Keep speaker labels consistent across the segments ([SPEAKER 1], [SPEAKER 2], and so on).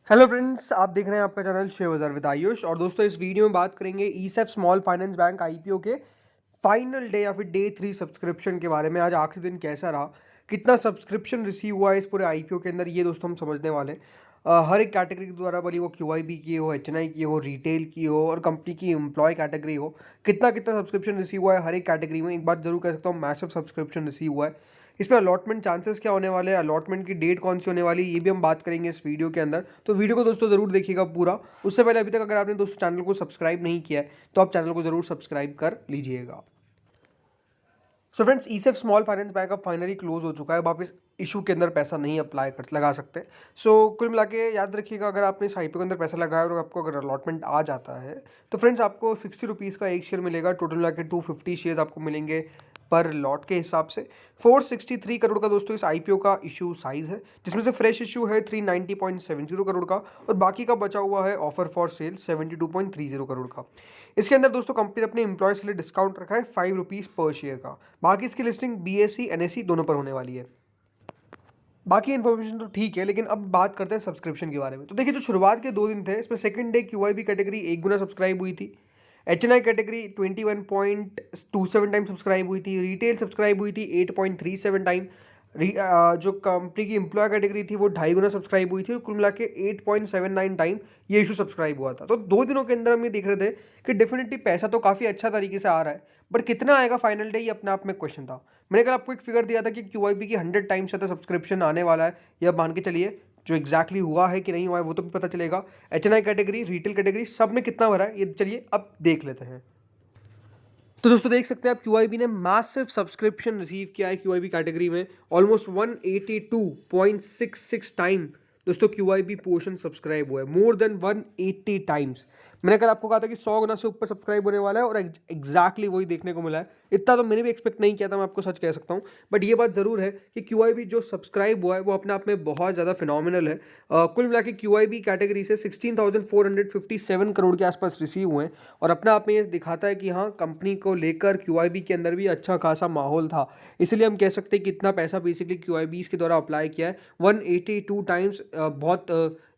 [SPEAKER 1] Hello friends, आप देख रहे हैं आपका चैनल शेयर बाजार विद आयुष। और दोस्तों, इस वीडियो में बात करेंगे ESAF small finance bank IPO के फाइनल डे या फिर डे 3 सब्सक्रिप्शन के बारे में। आज आखिरी दिन कैसा रहा, कितना सब्सक्रिप्शन रिसीव हुआ है इस पूरे आईपीओ के अंदर, ये दोस्तों हम समझने वाले हैं। हर एक कैटेगरी के द्वारा, भले वो क्यूआईबी की हो, एचएनआई की हो, रिटेल की हो और कंपनी की एम्प्लॉय कैटेगरी हो, कितना कितना सब्सक्रिप्शन रिसीव हुआ है हर एक कैटेगरी में। एक बात जरूर कह सकता हूँ, मैसिव सब्सक्रिप्शन रिसीव हुआ है। इसमें अलॉटमेंट चांसेस क्या होने वाले हैं, अलॉटमेंट की डेट कौन सी होने वाली है, ये भी हम बात करेंगे इस वीडियो के अंदर। तो वीडियो को दोस्तों जरूर देखिएगा पूरा। उससे पहले अभी तक अगर आपने दोस्तों चैनल को सब्सक्राइब नहीं किया है तो आप चैनल को जरूर सब्सक्राइब कर लीजिएगा। So friends, ESAF small finance bank अब फाइनली क्लोज हो चुका है। वापस इशू के अंदर पैसा नहीं अप्लाई कर लगा सकते। सो कुल मिला के याद रखिएगा, अगर आपने इस आईपीओ के अंदर पैसा लगाया और आपको अगर अलॉटमेंट आ जाता है तो फ्रेंड्स आपको 60 रुपीज़ का एक शेयर मिलेगा। टोटल मिला के 250 शेयर्स आपको मिलेंगे पर लॉट के हिसाब से। 463 करोड़ का दोस्तों इस आईपीओ का इशू साइज है, जिसमें से फ्रेश इशू है 390.70 करोड़ का और बाकी का बचा हुआ है ऑफर फॉर सेल 72.30 करोड़ का। इसके अंदर दोस्तों कंपनी ने अपने एम्प्लॉयज़ के लिए डिस्काउंट रखा है 5 रुपीज़ पर शेयर का। बाकी इसकी लिस्टिंग बीएसई एनएसई दोनों पर होने वाली है। बाकी इन्फॉर्मेशन तो ठीक है, लेकिन अब बात करते हैं सब्सक्रिप्शन के बारे में। तो देखिए, जो शुरुआत के 2 दिन थे, इसमें सेकंड डे क्यूआईबी कैटेगरी 1 गुना सब्सक्राइब हुई थी, एचएनआई कैटेगरी 21.27 टाइम सब्सक्राइब हुई थी, रिटेल सब्सक्राइब हुई थी 8.37 टाइम, जो कंपनी की एम्प्लॉय कैटेगरी थी वो 2.5 गुना सब्सक्राइब हुई थी और कुल मिला के 8.79 टाइम ये इशू सब्सक्राइब हुआ था। तो 2 दिनों के अंदर हम ये देख रहे थे कि डेफिनेटली पैसा तो काफ़ी अच्छा तरीके से आ रहा है, बट कितना आएगा फाइनल डे, ये अपने आप में क्वेश्चन था। मैंने कल आपको एक फिगर दिया था कि क्यूआईबी की 100 टाइम्स ज़्यादा सब्सक्रिप्शन आने वाला है, यह मान के चलिए। जो एग्जैक्टली हुआ है कि नहीं हुआ है वो तो भी पता चलेगा। एचएनआई कैटेगरी, रिटेल कैटेगरी, सब में कितना भरा है ये चलिए अब देख लेते हैं। तो दोस्तों देख सकते हैं आप, क्यूआईबी ने मैसिव सब्सक्रिप्शन रिसीव किया है क्यूआईबी कैटेगरी में। ऑलमोस्ट 182.66 टाइम दोस्तों क्यूआईबी पोर्शन सब्सक्राइब हुआ है, मोर देन 180 टाइम्स। मैंने कल आपको कहा था कि 100 गुना से ऊपर सब्सक्राइब होने वाला है और एग्जैक्टली वही देखने को मिला है। इतना तो मैंने भी एक्सपेक्ट नहीं किया था, मैं आपको सच कह सकता हूँ। बट ये बात जरूर है कि क्यूआईबी जो सब्सक्राइब हुआ है वो अपने आप में बहुत ज़्यादा फिनोमिनल है। कुल मिला के क्यूआईबी कैटेगरी से 16,457 करोड़ के आसपास रिसीव हुए हैं और अपने आप में ये दिखाता है कि हाँ, कंपनी को लेकर क्यूआईबी के अंदर भी अच्छा खासा माहौल था। इसलिए हम कह सकते हैं कि इतना पैसा बेसिकली क्यूआईबी के द्वारा अप्लाई किया है। 182 टाइम्स बहुत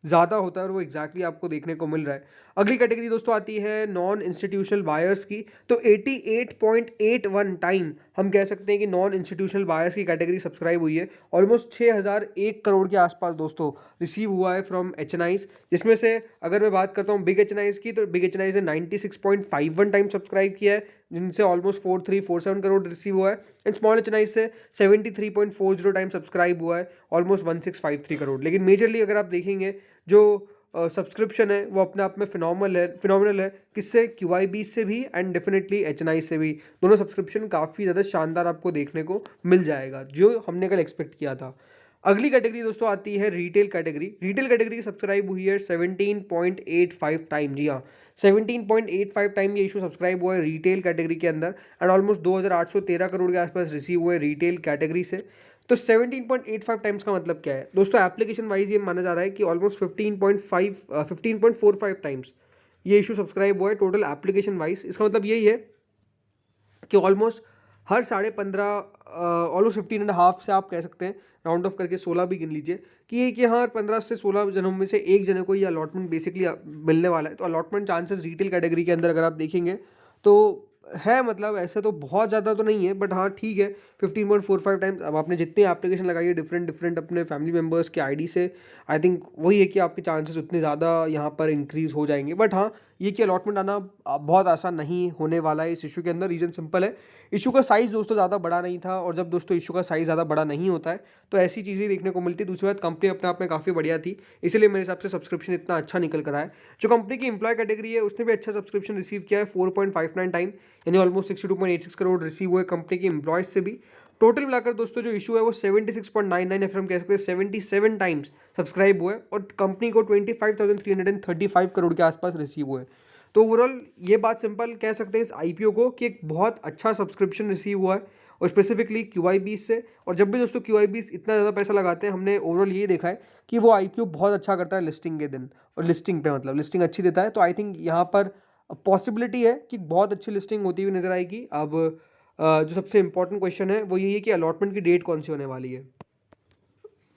[SPEAKER 1] ज़्यादा होता है और वो एग्जैक्टली आपको देखने को मिल रहा है। अगली कैटेगरी दोस्तों आती है नॉन इंस्टीट्यूशनल बायर्स की। तो 88.81 टाइम हम कह सकते हैं कि नॉन इंस्टीट्यूशनल बायर्स की कैटेगरी सब्सक्राइब हुई है। ऑलमोस्ट 6001 करोड़ के आसपास दोस्तों रिसीव हुआ है फ्रॉम एचएनआईज। जिसमें से अगर मैं बात करता हूँ बिग एचएनआईज की, तो बिग एचएनआईज ने 96.51 टाइम सब्सक्राइब किया है, जिनसे ऑलमोस्ट 4347 करोड़ रिसीव हुआ है। एंड स्मॉल एचएनआईज से 73.40 टाइम सब्सक्राइब हुआ है, ऑलमोस्ट 1653 करोड़। लेकिन मेजरली अगर आप देखेंगे, जो सब्सक्रिप्शन है वो अपने आप में फिनोमिनल है। किससे? क्यूआईबी से भी एंड डेफिनेटली एचएनआई से भी। दोनों सब्सक्रिप्शन काफ़ी ज़्यादा शानदार आपको देखने को मिल जाएगा, जो हमने कल एक्सपेक्ट किया था। अगली कैटेगरी दोस्तों आती है रिटेल कैटेगरी। रिटेल कैटेगरी की सब्सक्राइब हुई है 17.85 टाइम। जी हाँ, 17.85 टाइम ये इशू सब्सक्राइब हुआ है रिटेल कैटेगरी के अंदर एंड ऑलमोस्ट 2813 करोड़ के आसपास रिसीव हुए रिटेल कैटेगरी से। तो 17.85 टाइम्स का मतलब क्या है दोस्तों? एप्लीकेशन वाइज ये माना जा रहा है कि ऑलमोस्ट 15.45 टाइम्स ये इशू सब्सक्राइब हुआ है टोटल एप्लीकेशन वाइज। इसका मतलब यही है कि ऑलमोस्ट हर 15.5 ऑलमोस्ट 15.5 से आप कह सकते हैं, राउंड ऑफ करके 16 भी गिन लीजिए, कि हाँ 15 से 16 जनों में से एक जने को ये अलॉटमेंट बेसिकली मिलने वाला है। तो अलॉटमेंट चांसेस रिटेल कैटेगरी के अंदर अगर आप देखेंगे तो है, मतलब ऐसे तो बहुत ज़्यादा तो नहीं है, बट हाँ ठीक है। 15.45 टाइम्स। अब आपने जितनी एप्लीकेशन लगाई है डिफरेंट डिफरेंट अपने फैमिली मेम्बर्स के आईडी से, आई थिंक वही है कि आपके चांसेस उतने ज़्यादा यहाँ पर इंक्रीज हो जाएंगे। बट हाँ, ये कि अलॉटमेंट आना बहुत आसान नहीं होने वाला है इस इशू के अंदर। रीज़न सिंपल है, इशू का साइज़ दोस्तों ज़्यादा बड़ा नहीं था, और जब दोस्तों इशू का साइज़ ज़्यादा बड़ा नहीं होता है तो ऐसी चीज़ें देखने को मिलती है। दूसरी बात, कंपनी अपने आप में काफ़ी बढ़िया थी, इसलिए मेरे हिसाब से सब्सक्रिप्शन इतना अच्छा निकल कर आया है। जो कंपनी की एम्प्लॉय कैटेगरी है उसने भी अच्छा सब्सक्रिप्शन रिसीव किया है 4.59 टाइम, यानी ऑलमोस्ट 62.86 करोड़ रिसीव हुए कंपनी की एम्प्लॉयज़ से भी। टोटल मिलाकर दोस्तों जो इशू है वो 76.99 या फिर हम कह सकते हैं 77 टाइम्स सब्सक्राइब हुए और कंपनी को 25,335 करोड़ के आसपास रिसीव हुए। तो ओवरऑल ये बात सिंपल कह सकते हैं इस आईपीओ को कि एक बहुत अच्छा सब्सक्रिप्शन रिसीव हुआ है, और स्पेसिफिकली क्यूआईबी से। और जब भी दोस्तों क्यूआईबी इतना ज़्यादा पैसा लगाते हैं, हमने ओवरऑल ये देखा है कि वो आईपीओ बहुत अच्छा करता है लिस्टिंग के दिन, और लिस्टिंग पे मतलब लिस्टिंग अच्छी देता है। तो आई थिंक यहाँ पर पॉसिबिलिटी है कि बहुत अच्छी लिस्टिंग होती हुई नजर आएगी। अब जो सबसे इंपॉर्टेंट क्वेश्चन है वो यही है कि अलॉटमेंट की डेट कौन सी होने वाली है।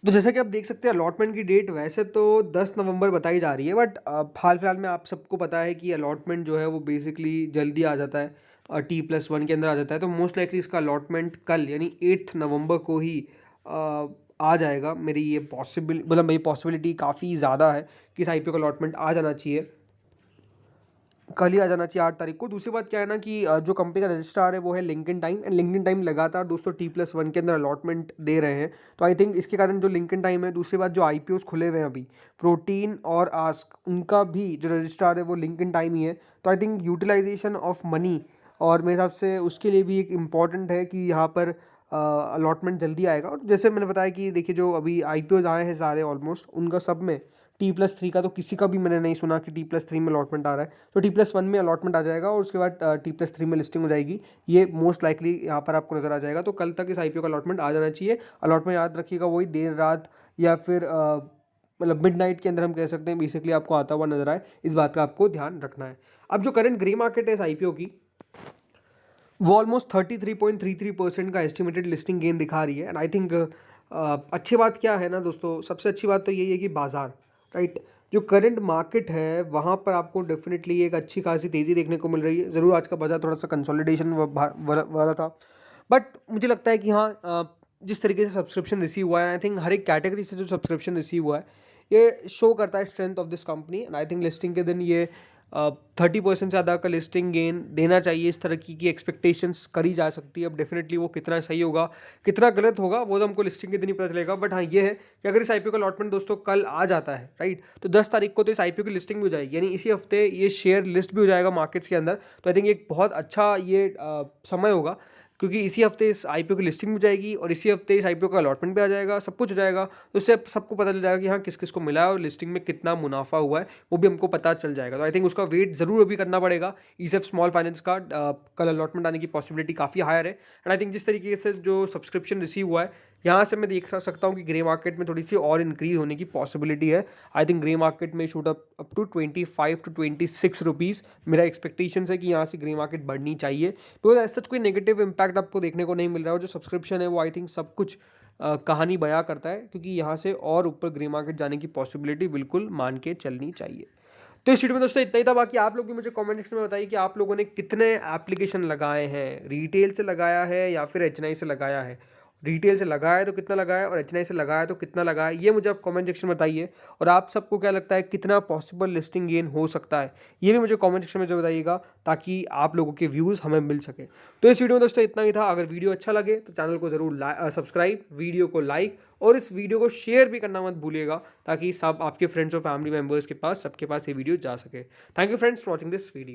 [SPEAKER 1] तो जैसा कि आप देख सकते हैं अलॉटमेंट की डेट वैसे तो 10 नवंबर बताई जा रही है, बट हाल फिलहाल में आप सबको पता है कि अलॉटमेंट जो है वो बेसिकली जल्दी आ जाता है, T+1 के अंदर आ जाता है। तो मोस्ट लाइकली इसका अलॉटमेंट कल यानी 8 नवंबर को ही आ जाएगा। मेरी ये पॉसिबिलिटी काफ़ी ज़्यादा है कि इस आईपीओ का अलॉटमेंट आ जाना चाहिए, कल ही आ जाना चाहिए 8 तारीख को। दूसरी बात क्या है ना कि जो कंपनी का रजिस्ट्रार है वो है Lincoln time, and Lincoln time लगातार दोस्तों T+1 के अंदर अलॉटमेंट दे रहे हैं। तो आई थिंक इसके कारण जो लिंकन टाइम है, दूसरी बात जो आईपीओस खुले हुए हैं अभी प्रोटीन और आस्क, उनका भी जो रजिस्ट्रार है वो लिंकन टाइम ही है। तो I think utilisation of money और मेरे हिसाब से उसके लिए भी एक इम्पॉर्टेंट है कि यहाँ पर अलॉटमेंट जल्दी आएगा। और जैसे मैंने बताया कि देखिए जो अभी आईपीओज आए हैं सारे ऑलमोस्ट, उनका सब में T+3 का तो किसी का भी मैंने नहीं सुना कि T+3 में अलॉटमेंट आ रहा है। तो T+1 में अलॉटमेंट आ जाएगा और उसके बाद T+3 में लिस्टिंग हो जाएगी। ये मोस्ट लाइकली यहाँ पर आपको नज़र आ जाएगा। तो कल तक इस आईपीओ का अलॉटमेंट आ जाना चाहिए। अलॉटमेंट याद रखिएगा वही देर रात या फिर मतलब मिडनाइट के अंदर हम कह सकते हैं बेसिकली आपको आता हुआ नजर आए, इस बात का आपको ध्यान रखना है। अब जो करंट ग्रे मार्केट है इस आईपीओ की, वो ऑलमोस्ट 33.33% का एस्टिमेटेड लिस्टिंग गेन दिखा रही है। एंड आई थिंक अच्छी बात क्या है ना दोस्तों, सबसे अच्छी बात तो यही है कि बाजार, राइट, जो करंट मार्केट है वहाँ पर आपको डेफिनेटली एक अच्छी खासी तेज़ी देखने को मिल रही है। ज़रूर आज का बाजार थोड़ा सा कंसोलिडेशन वाला था, बट मुझे लगता है कि हाँ, जिस तरीके से सब्सक्रिप्शन रिसीव हुआ है, आई थिंक हर एक कैटेगरी से जो सब्सक्रिप्शन रिसीव हुआ है ये शो करता है strength of this company. And I think listing के दिन ये 30% से ज़्यादा का लिस्टिंग गेन देना चाहिए। इस तरह की एक्सपेक्टेशंस करी जा सकती है। अब डेफिनेटली वो कितना सही होगा कितना गलत होगा वो तो हमको लिस्टिंग के दिन ही पता चलेगा। बट हाँ ये है कि अगर इस आईपीओ का अलॉटमेंट दोस्तों कल आ जाता है, राइट, तो 10 तारीख को तो इस आईपीओ की लिस्टिंग भी हो जाएगी, यानी इसी हफ्ते ये शेयर लिस्ट भी हो जाएगा मार्केट्स के अंदर। तो आई थिंक एक बहुत अच्छा ये समय होगा, क्योंकि इसी हफ्ते इस आईपीओ की लिस्टिंग हो जाएगी और इसी हफ्ते इस आईपीओ का अलॉटमेंट भी आ जाएगा, सब कुछ हो जाएगा। तो उससे सबको पता चल जाएगा कि हाँ किस किस को मिला है और लिस्टिंग में कितना मुनाफा हुआ है, वो भी हमको पता चल जाएगा। तो आई थिंक उसका वेट जरूर अभी करना पड़ेगा। ईसेफ स्मॉल फाइनेंस का कल अलॉटमेंट आने की पॉसिबिलिटी काफ़ी हायर है। एंड आई थिंक जिस तरीके से जो सब्सक्रिप्शन रिसीव हुआ है, यहाँ से मैं देख सकता हूँ कि ग्रे मार्केट में थोड़ी सी और इंक्रीज होने की पॉसिबिलिटी है। आई थिंक ग्रे मार्केट में shoot up to 25 to 26 rupees मेरा एक्सपेक्टेशन है कि यहाँ से ग्रे मार्केट बढ़नी चाहिए। बिकॉज ऐसा कोई नेगेटिव इंपैक्ट आपको देखने को नहीं मिल रहा है। जो सब्सक्रिप्शन है वो आई थिंक सब कुछ कहानी बयां करता है, क्योंकि यहाँ से और ऊपर ग्रे मार्केट जाने की पॉसिबिलिटी बिल्कुल मान के चलनी चाहिए। तो इस वीडियो में दोस्तों इतना ही था। बाकी आप लोग भी मुझे कमेंट सेक्शन में बताइए कि आप लोगों ने कितने एप्लीकेशन लगाए हैं, रिटेल से लगाया है या फिर एचएनआई से लगाया है। रिटेल से लगाया है तो कितना लगाया है और एचएनआई से लगाया है तो कितना लगाया है, ये मुझे आप कमेंट सेक्शन में बताइए। और आप सबको क्या लगता है कितना पॉसिबल लिस्टिंग गेन हो सकता है, ये भी मुझे कमेंट सेक्शन में जो बताइएगा, ताकि आप लोगों के व्यूज़ हमें मिल सके। तो इस वीडियो में दोस्तों इतना ही था। अगर वीडियो अच्छा लगे तो चैनल को ज़रूर सब्सक्राइब, वीडियो को लाइक और इस वीडियो को शेयर भी करना मत भूलिएगा, ताकि सब आपके फ्रेंड्स और फैमिली मेम्बर्स के पास सबके पास ये वीडियो जा सके। Thank you friends for watching this video.